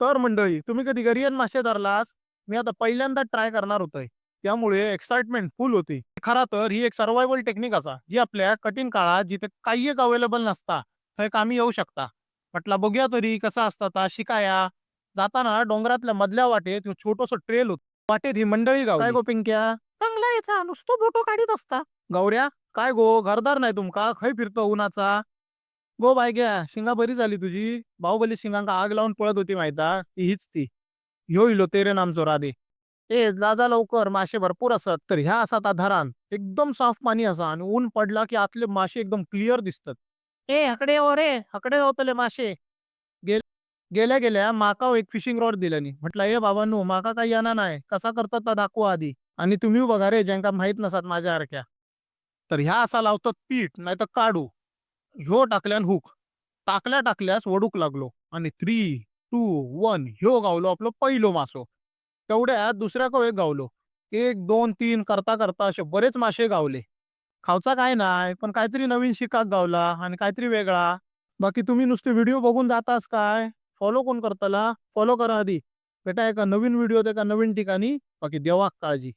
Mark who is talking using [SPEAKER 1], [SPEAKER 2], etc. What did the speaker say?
[SPEAKER 1] तर मंडळी, तुम्ही कधी गरियन मासे धरलास? मी आता पहिल्यांदा ट्राय करणार होतोय, त्यामुळे एक्साइटमेंट फुल होती. खरा तर ही एक सर्व्हायवल टेक्निक असा, जी आपल्या कठीण काळात जिथे काही एक अवेलेबल नसता थंय कामी येऊ शकता. म्हटलं बघूया तरी कसा असता ता शिकाया. जाताना डोंगरातल्या मधल्या वाटेत छोटस ट्रेल होत. वाटेत ही मंडळी गावली. काय गो पिंक्या, चांगला याचा नुसतो फोटो काढीत असता. गौऱ्या, काय गो घरदार नाही तुमका, खय फिरतो उन्हाचा? गो बायग्या, शिंगा बरी झाली तुझी. बाहुबली शिंगांका आग लावून पळत होती माहिता, ती हीच ती. ह्यो इलो तेरे नामचो राधे. ए जा लवकर, मासे भरपूर असत. तर ह्या असा ता धरान एकदम साफ पाणी असा आणि ऊन पडला की आतले मासे एकदम क्लिअर दिसतात. ए हकडे ओ रे, हकडे होतले मासे. गे गेल्या गेल्या माका एक फिशिंग रॉड दिल्यानी. म्हटलं ए बाबांनो, माका काही येणार नाही, कसा करतात ता दाखवा आधी. आणि तुम्ही बघा रे, ज्यांका माहित नसत माझ्यासारख्या, तर ह्या असा लावतात पीठ नाही तर काढू. ह्यो टाकल्यान हुक. टाकल्यास वडूक लागलो आणि 3, 2, 1 ह्यो गावलो आपलं पहिलो मासो. तेवढ्यात दुसऱ्या एक गावलो. 1, 2, 3 करता करता असे बरेच मासे गावले. खावचा काय नाही, पण काहीतरी नवीन शिकाक गावला आणि काहीतरी वेगळा. बाकी तुम्ही नुसते व्हिडिओ बघून जातास काय? फॉलो कोण करताला? फॉलो करा आधी. भेटा एका नवीन व्हिडिओ एका नवीन ठिकाणी. बाकी देवा काळजी.